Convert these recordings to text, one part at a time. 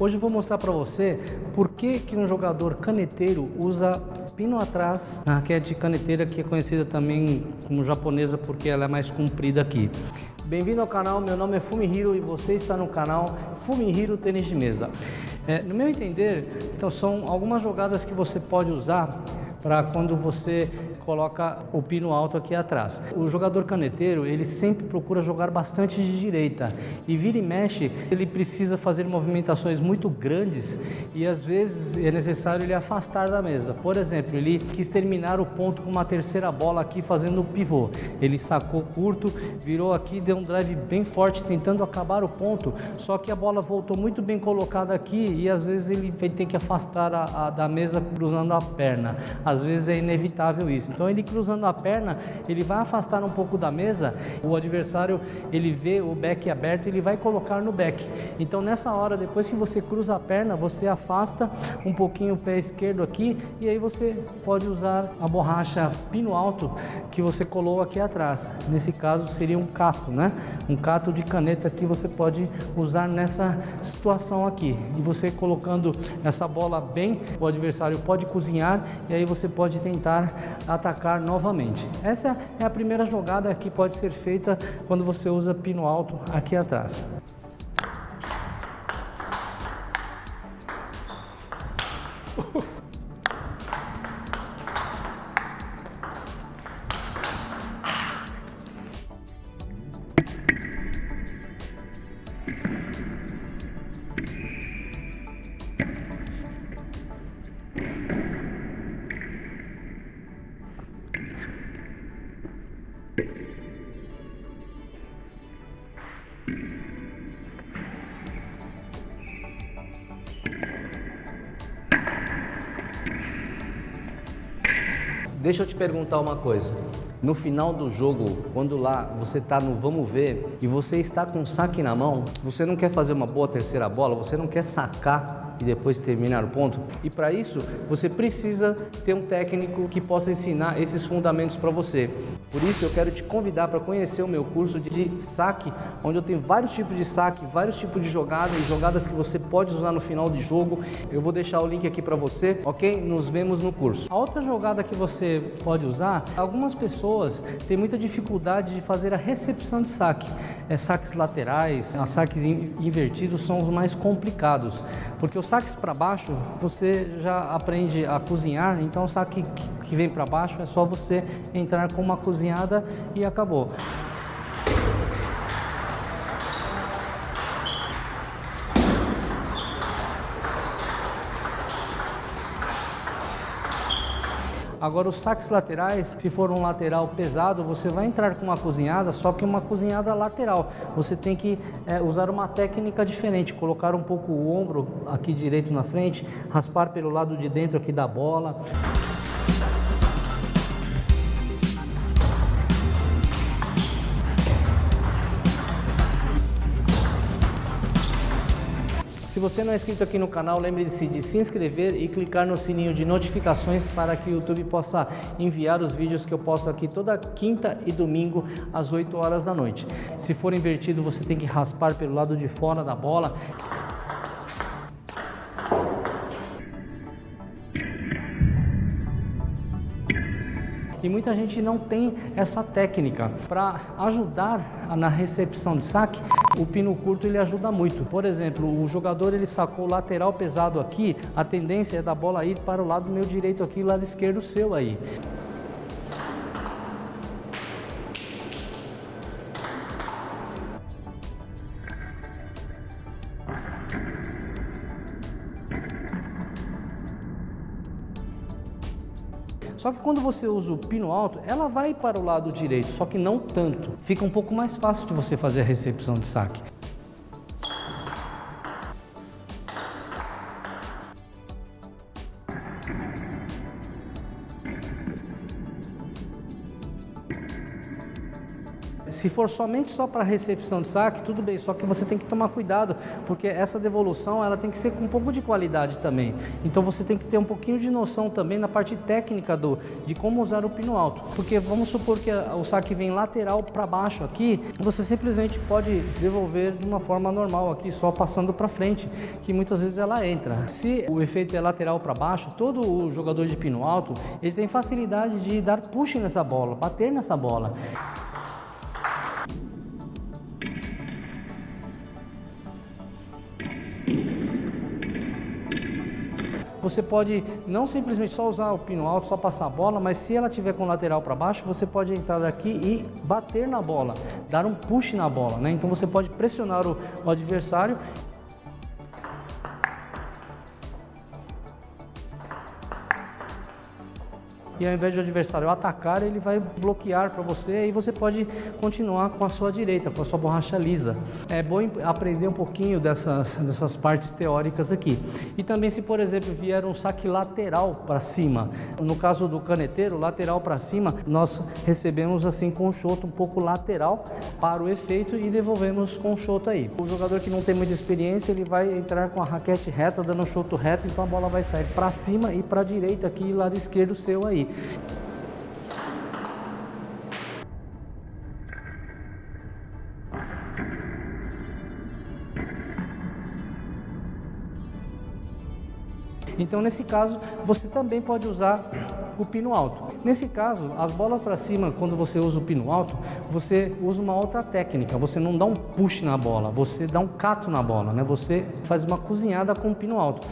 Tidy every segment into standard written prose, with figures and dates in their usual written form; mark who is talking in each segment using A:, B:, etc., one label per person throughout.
A: Hoje eu vou mostrar para você por que um jogador caneteiro usa pino atrás na raquete caneteira, que é conhecida também como japonesa porque ela é mais comprida aqui. Bem-vindo ao canal, meu nome é Fumihiro e você está no canal Fumihiro Tênis de Mesa. No meu entender, então são algumas jogadas que você pode usar para quando você coloca o pino alto aqui atrás. O jogador caneteiro, ele sempre procura jogar bastante de direita e vira e mexe, ele precisa fazer movimentações muito grandes e às vezes é necessário ele afastar da mesa. Por exemplo, ele quis terminar o ponto com uma terceira bola aqui fazendo o pivô. Ele sacou curto, virou aqui, deu um drive bem forte tentando acabar o ponto, só que a bola voltou muito bem colocada aqui e às vezes ele tem que afastar da mesa cruzando a perna. Às vezes é inevitável isso. Então ele cruzando a perna, ele vai afastar um pouco da mesa, o adversário ele vê o back aberto, ele vai colocar no back. Então nessa hora, depois que você cruza a perna, você afasta um pouquinho o pé esquerdo aqui e aí você pode usar a borracha pino alto que você colou aqui atrás. Nesse caso seria um cato, né? Um cato de caneta que você pode usar nessa situação aqui. E você colocando essa bola bem, o adversário pode cozinhar e aí você pode tentar atacar novamente. Essa é a primeira jogada que pode ser feita quando você usa pino alto aqui atrás. Deixa eu te perguntar uma coisa. No final do jogo, quando lá você está no vamos ver e você está com o saque na mão, você não quer fazer uma boa terceira bola, você não quer sacar e depois terminar o ponto? E para isso, você precisa ter um técnico que possa ensinar esses fundamentos para você. Por isso, eu quero te convidar para conhecer o meu curso de saque, onde eu tenho vários tipos de saque, vários tipos de jogadas e jogadas que você pode usar no final de jogo. Eu vou deixar o link aqui para você, ok? Nos vemos no curso. A outra jogada que você pode usar, algumas pessoas têm muita dificuldade de fazer a recepção de saque. Saques laterais, saques invertidos são os mais complicados, porque os saques para baixo você já aprende a cozinhar, então o saque que vem para baixo é só você entrar com uma cozinhada e acabou. Agora os saques laterais, se for um lateral pesado, você vai entrar com uma cozinhada, só que uma cozinhada lateral. Você tem que usar uma técnica diferente, colocar um pouco o ombro aqui direito na frente, raspar pelo lado de dentro aqui da bola. Se você não é inscrito aqui no canal, lembre-se de se inscrever e clicar no sininho de notificações para que o YouTube possa enviar os vídeos que eu posto aqui toda quinta e domingo às 8 horas da noite. Se for invertido, você tem que raspar pelo lado de fora da bola. E muita gente não tem essa técnica. Para ajudar na recepção de saque, o pino curto ele ajuda muito. Por exemplo, o jogador ele sacou o lateral pesado aqui, a tendência é da bola ir para o lado meu direito aqui, lado esquerdo seu aí. Só que quando você usa o pino alto, ela vai para o lado direito, só que não tanto. Fica um pouco mais fácil de você fazer a recepção de saque. Se for somente só para recepção de saque, tudo bem, só que você tem que tomar cuidado, porque essa devolução ela tem que ser com um pouco de qualidade também. Então você tem que ter um pouquinho de noção também na parte técnica de como usar o pino alto, porque vamos supor que o saque vem lateral para baixo aqui, você simplesmente pode devolver de uma forma normal aqui, só passando para frente, que muitas vezes ela entra. Se o efeito é lateral para baixo, todo o jogador de pino alto, ele tem facilidade de dar push nessa bola, bater nessa bola. Você pode não simplesmente só usar o pino alto, só passar a bola, mas se ela tiver com lateral para baixo, você pode entrar aqui e bater na bola, dar um push na bola, né? Então você pode pressionar o adversário. E ao invés de o adversário atacar, ele vai bloquear para você e você pode continuar com a sua direita, com a sua borracha lisa. É bom aprender um pouquinho dessas partes teóricas aqui. E também se, por exemplo, vier um saque lateral para cima, no caso do caneteiro, lateral para cima, nós recebemos assim com o shoto um pouco lateral para o efeito e devolvemos com o shoto aí. O jogador que não tem muita experiência, ele vai entrar com a raquete reta, dando um shoto reto, então a bola vai sair para cima e para a direita aqui, lado esquerdo seu aí. Então, nesse caso, você também pode usar o pino alto. Nesse caso, as bolas para cima, quando você usa o pino alto, você usa uma outra técnica. Você não dá um push na bola, você dá um cato na bola, né? Você faz uma cozinhada com o pino alto.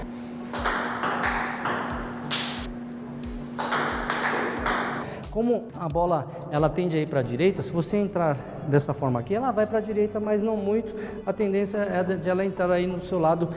A: Como a bola ela tende a ir para a direita, se você entrar dessa forma aqui, ela vai para a direita, mas não muito. A tendência é de ela entrar aí no seu lado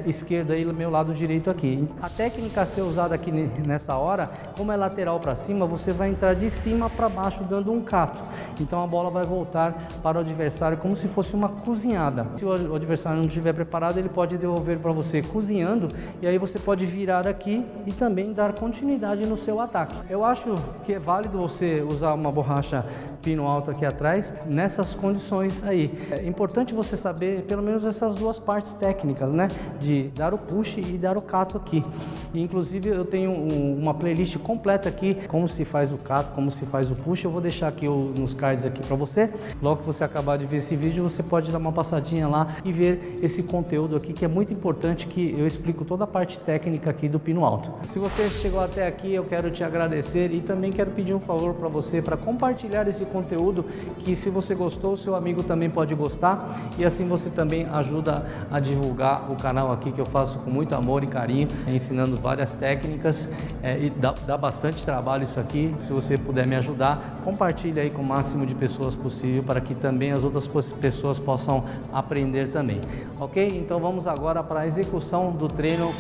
A: esquerdo, aí no meu lado direito aqui. A técnica a ser usada aqui nessa hora, como é lateral para cima, você vai entrar de cima para baixo dando um cato. Então a bola vai voltar para o adversário como se fosse uma cozinhada. Se o adversário não estiver preparado, ele pode devolver para você cozinhando e aí você pode virar aqui e também dar continuidade no seu ataque. Eu acho que é válido você usar uma borracha pino alto aqui atrás nessas condições aí. É importante você saber pelo menos essas duas partes técnicas, né? De dar o push e dar o cato aqui. E, inclusive eu tenho uma playlist completa aqui, como se faz o cato, como se faz o push. Eu vou deixar aqui nos cards aqui para você. Logo que você acabar de ver esse vídeo, você pode dar uma passadinha lá e ver esse conteúdo aqui, que é muito importante, que eu explico toda a parte técnica aqui do pino alto. Se você chegou até aqui, eu quero te agradecer e também quero pedir um favor para você, para compartilhar esse conteúdo, que se você gostou, seu amigo também pode gostar, e assim você também ajuda a divulgar o canal aqui, que eu faço com muito amor e carinho, ensinando várias técnicas, e dá bastante trabalho isso aqui. Se você puder me ajudar, compartilhe aí com o máximo de pessoas possível, para que também as outras pessoas possam aprender também, ok? Então vamos agora para a execução do treino.